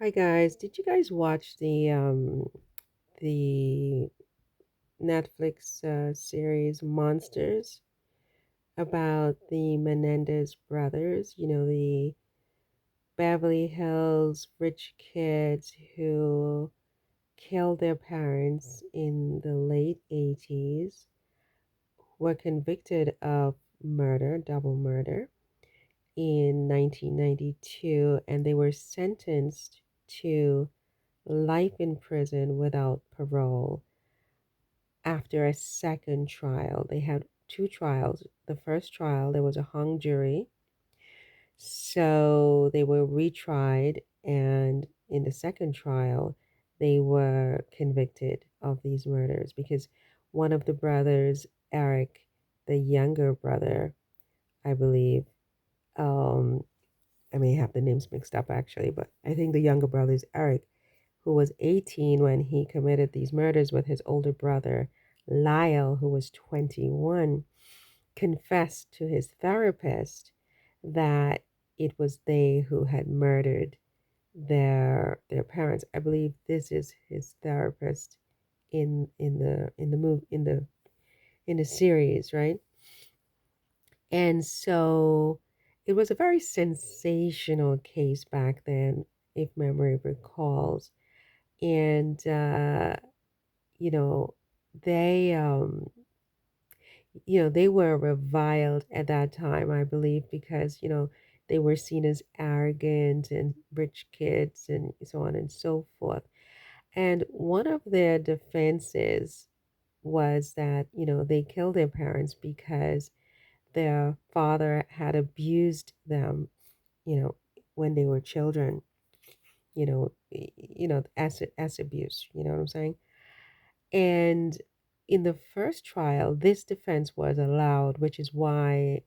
Hi guys, did you guys watch the Netflix series Monsters about the Menendez brothers? You know, the Beverly Hills rich kids who killed their parents in the late 80s, were convicted of murder, double murder, in 1992, and they were sentenced to life in prison without parole after a second trial. They had two trials. The first trial, there was a hung jury. So they were retried, and in the second trial, they were convicted of these murders because one of the brothers, Eric, the younger brother, I believe, um, I may have the names mixed up actually, but I think the younger brother is Eric, who was 18 when he committed these murders with his older brother, Lyle, who was 21, confessed to his therapist that it was they who had murdered their parents. I believe this is his therapist in the move in the series, right? And so it was a very sensational case back then, if memory recalls. And you know, they they were reviled at that time, I believe, because they were seen as arrogant and rich kids and so on and so forth. And one of their defenses was that they killed their parents because their father had abused them, you know when they were children, as abuse, you know what I'm saying. And in the first trial, this defense was allowed, which is why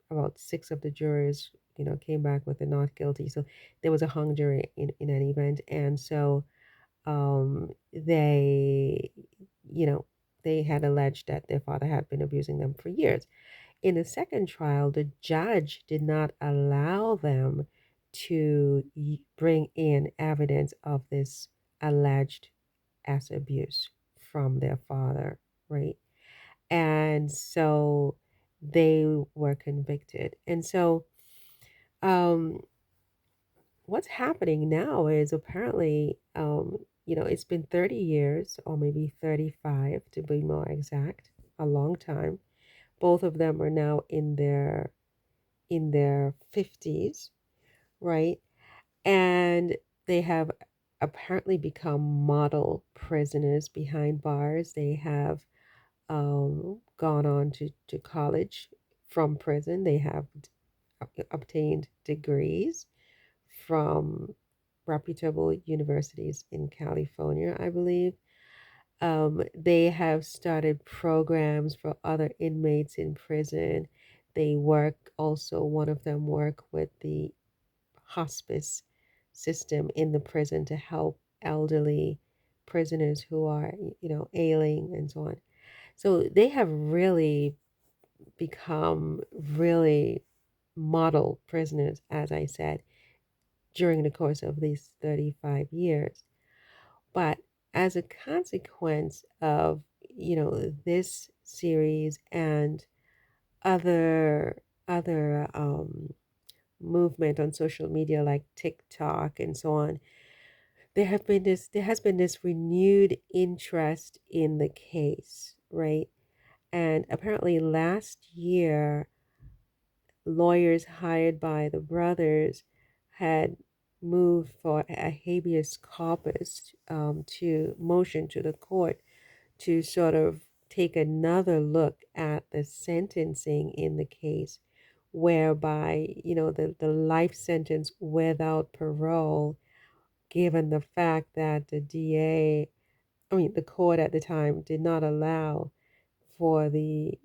about six of the jurors, came back with a not guilty. So there was a hung jury in any event. And so they, you know, they had alleged that their father had been abusing them for years. In the second trial, the judge did not allow them to bring in evidence of this alleged as abuse from their father, right? And so they were convicted. And so um, what's happening now is apparently, it's been 30 years or maybe 35 to be more exact, a long time. Both of them are now in their 50s, right? And they have apparently become model prisoners behind bars. They have gone on to college from prison. They have obtained degrees from reputable universities in California, I believe. They have started programs for other inmates in prison. They work also, one of them work with the hospice system in the prison to help elderly prisoners who are, ailing and so on. So they have really become really model prisoners, as I said, during the course of these 35 years. But as a consequence of, this series and other movement on social media like TikTok and so on, there has been this renewed interest in the case, right? And apparently last year, lawyers hired by the brothers had moved for a habeas corpus, to motion to the court to sort of take another look at the sentencing in the case, whereby, the life sentence without parole, given the fact that the court at the time did not allow for the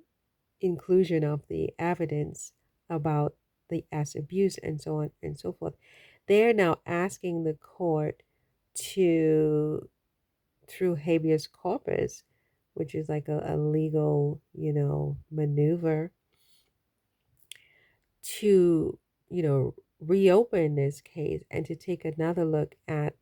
inclusion of the evidence about the as abuse and so on and so forth. They're now asking the court to, through habeas corpus, which is like a legal, maneuver, to, reopen this case and to take another look at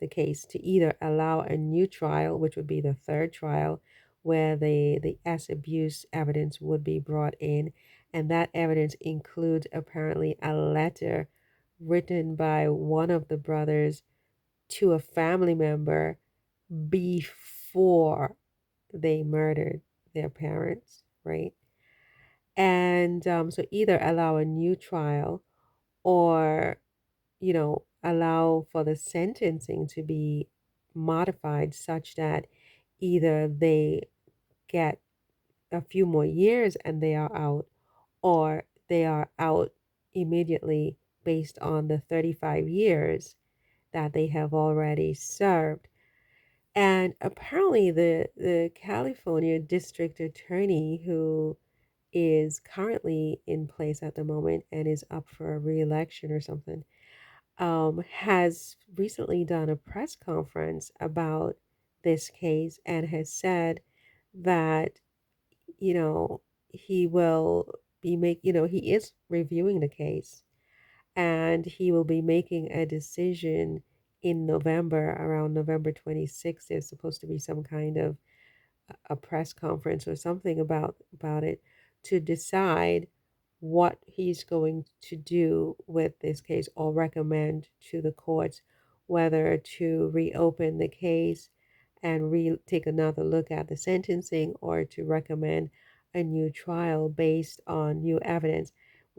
the case, to either allow a new trial, which would be the third trial, where the S abuse evidence would be brought in. And that evidence includes apparently a letter written by one of the brothers to a family member before they murdered their parents, right? And so either allow a new trial or, allow for the sentencing to be modified such that either they get a few more years and they are out, or they are out immediately based on the 35 years that they have already served. And apparently, the California district attorney, who is currently in place at the moment and is up for a re-election or something, has recently done a press conference about this case and has said that, you know, he will he is reviewing the case and he will be making a decision in November, around November 26th. There's supposed to be some kind of a press conference or something about it to decide what he's going to do with this case or recommend to the courts whether to reopen the case and take another look at the sentencing or to recommend a new trial based on new evidence.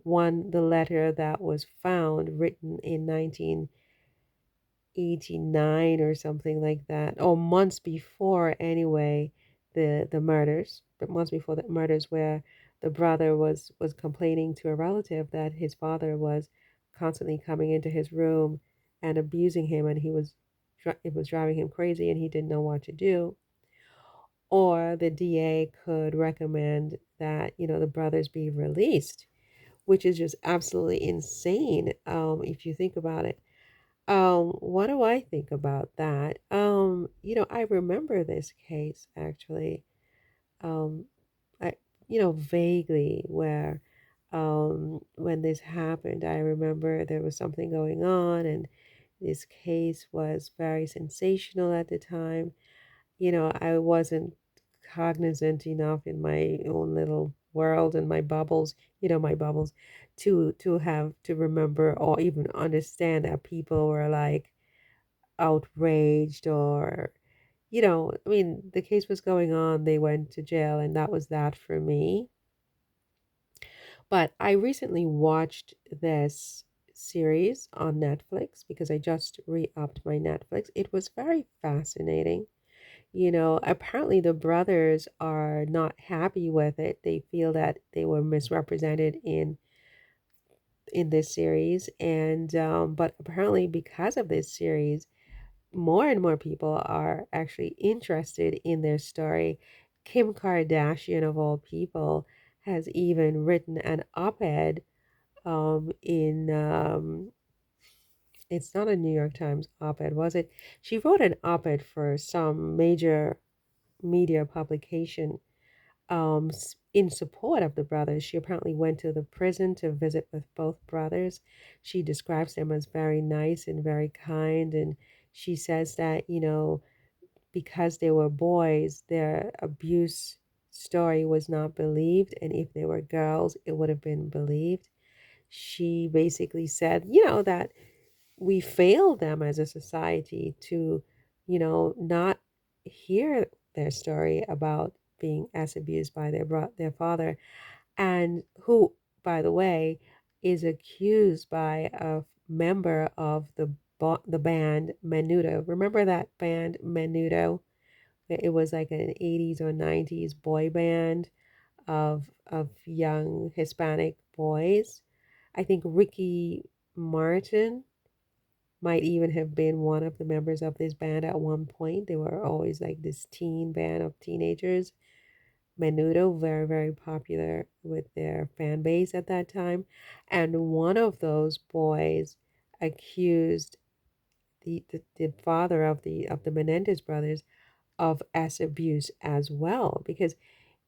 One, the letter that was found written in 1989 or something like that, or months before anyway, the murders, but months before the murders, where the brother was complaining to a relative that his father was constantly coming into his room and abusing him, and it was driving him crazy, and he didn't know what to do. Or the DA could recommend that the brothers be released, which is just absolutely insane, if you think about it. What do I think about that? I remember this case actually. Um, I, vaguely where, when this happened, I remember there was something going on and this case was very sensational at the time. I wasn't cognizant enough in my own little world and my bubbles, my bubbles, to have to remember or even understand that people were like outraged or, I mean, the case was going on, they went to jail, and that was that for me. But I recently watched this series on Netflix because I just re-upped my Netflix. It was very fascinating. Apparently the brothers are not happy with it. They feel that they were misrepresented in this series, and but apparently because of this series, more and more people are actually interested in their story. Kim Kardashian, of all people, has even written an op-ed in it's not a New York Times op-ed, was it? She wrote an op-ed for some major media publication in support of the brothers. She apparently went to the prison to visit with both brothers. She describes them as very nice and very kind. And she says that, because they were boys, their abuse story was not believed. And if they were girls, it would have been believed. She basically said, that we fail them as a society to, not hear their story about being as abused by their father, and who, by the way, is accused by a member of the band Menudo. Remember that band Menudo? It was like an 80s or 90s boy band of young Hispanic boys. I think Ricky Martin might even have been one of the members of this band at one point. They were always like this teen band of teenagers. Menudo, very, very popular with their fan base at that time. And one of those boys accused the father of the Menendez brothers of S abuse as well, because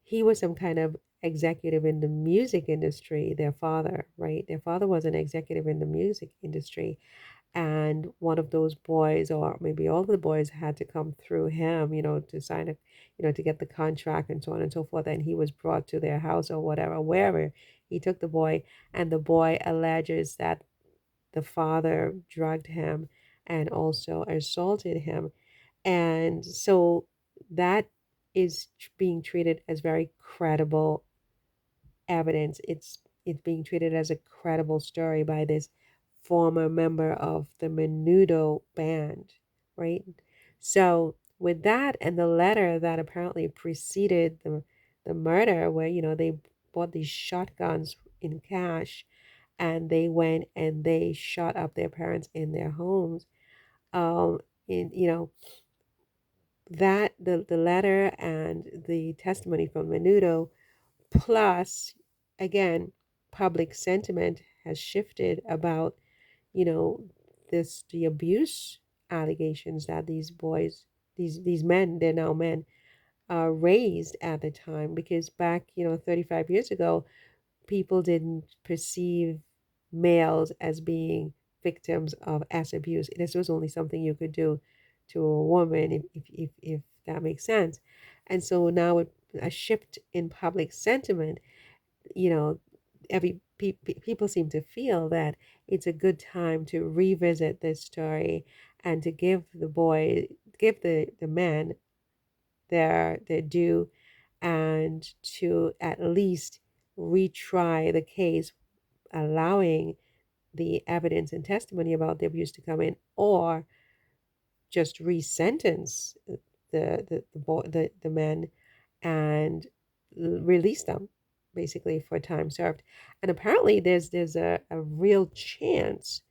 he was some kind of executive in the music industry, their father, right? Their father was an executive in the music industry, and one of those boys, or maybe all of the boys, had to come through him, to sign a, to get the contract and so on and so forth. And he was brought to their house or whatever, wherever he took the boy, and the boy alleges that the father drugged him and also assaulted him. And so that is being treated as very credible evidence. It's being treated as a credible story by this former member of the Menudo band, right? So with that and the letter that apparently preceded the murder, where they bought these shotguns in cash, and they went and they shot up their parents in their homes. In that the letter and the testimony from Menudo, plus, again, public sentiment has shifted about, you know, the abuse allegations that these boys, these men, they're now men, raised at the time. Because back, 35 years ago, people didn't perceive males as being victims of ass abuse. This was only something you could do to a woman, if that makes sense. And so now, with a shift in public sentiment, you know, people seem to feel that it's a good time to revisit this story and to give the men their due, and to at least retry the case, allowing the evidence and testimony about the abuse to come in, or just resentence the men and release them, basically, for time served. And apparently there's a real chance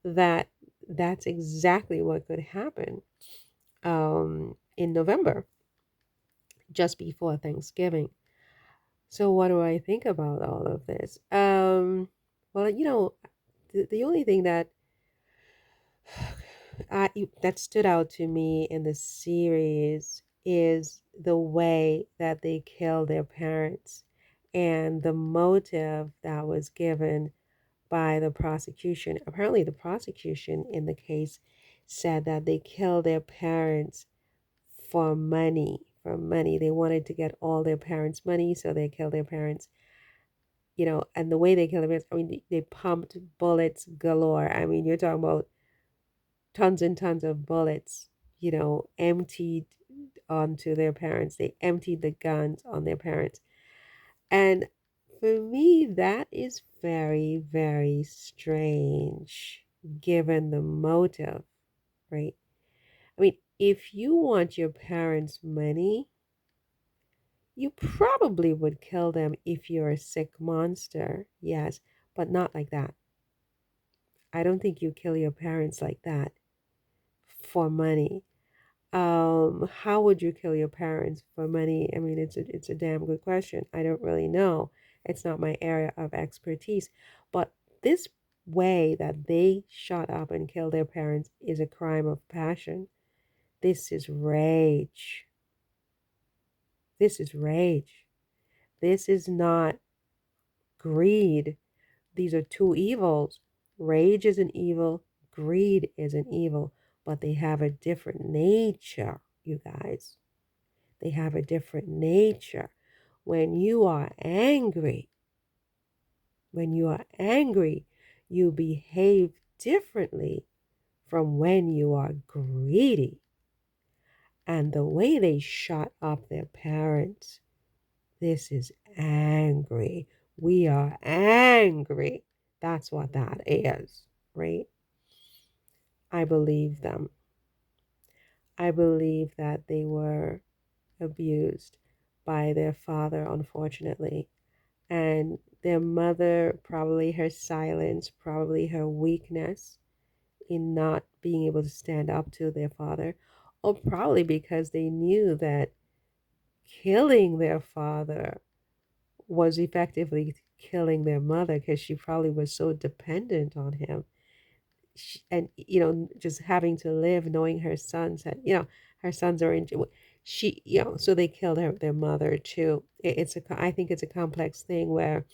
that that's exactly what could happen in November, just before Thanksgiving. So what do I think about all of this? Well, the only thing that stood out to me in the series is the way that they killed their parents, and the motive that was given by the prosecution. Apparently, the prosecution in the case said that they killed their parents for money. For money. They wanted to get all their parents' money, so they killed their parents. And the way they killed their parents, I mean, they pumped bullets galore. I mean, you're talking about tons and tons of bullets, emptied onto their parents. They emptied the guns on their parents. And for me, that is very, very strange given the motive, right? I mean, if you want your parents' money, you probably would kill them if you're a sick monster, yes, but not like that. I don't think you kill your parents like that for money. How would you kill your parents for money? I mean, it's a damn good question. I don't really know. It's not my area of expertise. But this way that they shot up and killed their parents is a crime of passion. This is rage. This is rage. This is not greed. These are two evils. Rage is an evil, greed is an evil, but they have a different nature, you guys. They have a different nature. When you are angry, when you are angry, you behave differently from when you are greedy. And the way they shot up their parents, this is angry. We are angry. That's what that is, right? I believe them. I believe that they were abused by their father, unfortunately. And their mother, probably her silence, probably her weakness in not being able to stand up to their father, or probably because they knew that killing their father was effectively killing their mother, because she probably was so dependent on him. And just having to live knowing her sons had, her sons are in jail. she, so they killed their mother too. I think it's a complex thing where,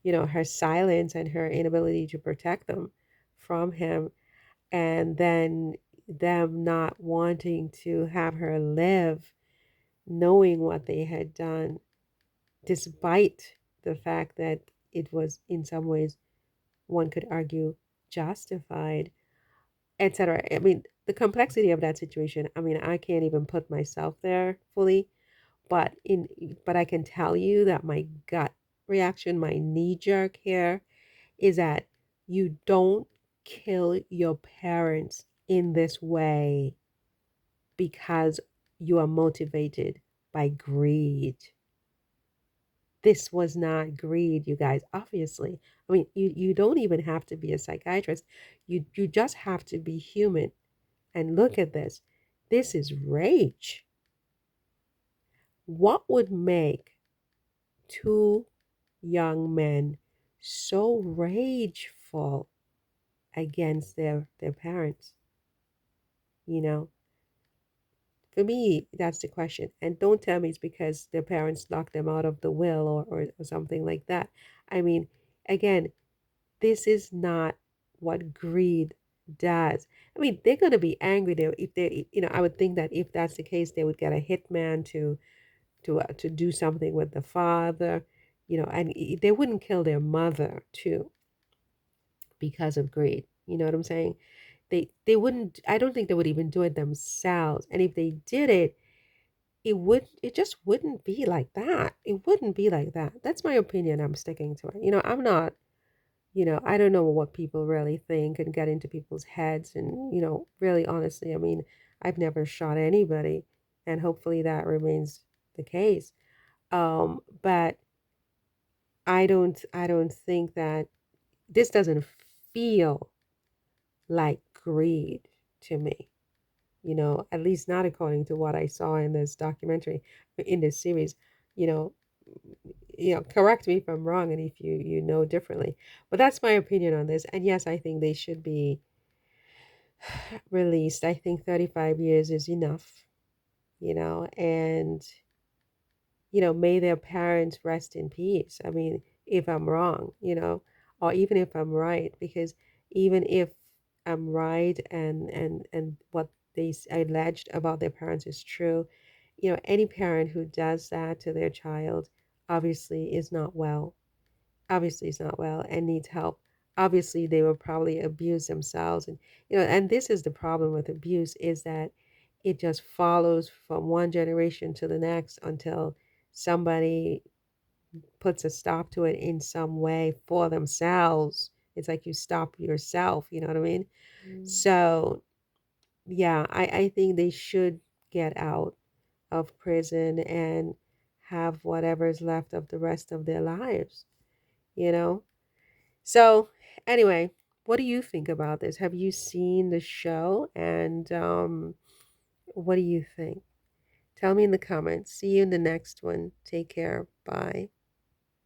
her silence and her inability to protect them from him, and then them not wanting to have her live, knowing what they had done, despite the fact that it was in some ways, one could argue, justified, etc. I mean, the complexity of that situation, I mean, I can't even put myself there fully, but I can tell you that my gut reaction, my knee jerk here is that you don't kill your parents in this way because you are motivated by greed. This was not greed, you guys, obviously. I mean, you don't even have to be a psychiatrist. You just have to be human and look at this. This is rage. What would make two young men so rageful against their parents? You know, for me, that's the question. And don't tell me it's because their parents locked them out of the will, or something like that. I mean, again, this is not what greed does. I mean, they're going to be angry there if they, I would think that if that's the case, they would get a hitman to do something with the father, and they wouldn't kill their mother too because of greed. You know what I'm saying? They wouldn't. I don't think they would even do it themselves. And if they did it, it just wouldn't be like that. It wouldn't be like that. That's my opinion. I'm sticking to it. I'm not. I don't know what people really think and get into people's heads. And, really honestly, I mean, I've never shot anybody, and hopefully that remains the case. But I don't think that this doesn't feel like greed to me, at least not according to what I saw in this documentary, in this series, you know, correct me if I'm wrong and if you know differently. But that's my opinion on this. And yes, I think they should be released. I think 35 years is enough, and may their parents rest in peace. I mean, if I'm wrong, or even if I'm right, because even if I'm right, and what alleged about their parents is true, any parent who does that to their child obviously is not well. Obviously is not well and needs help. Obviously, they will probably abuse themselves, and this is the problem with abuse, is that it just follows from one generation to the next until somebody puts a stop to it in some way for themselves. It's like you stop yourself, you know what I mean? So, yeah, I think they should get out of prison and have whatever's left of the rest of their lives, you know? So, anyway, what do you think about this? Have you seen the show? And what do you think? Tell me in the comments. See you in the next one. Take care. Bye.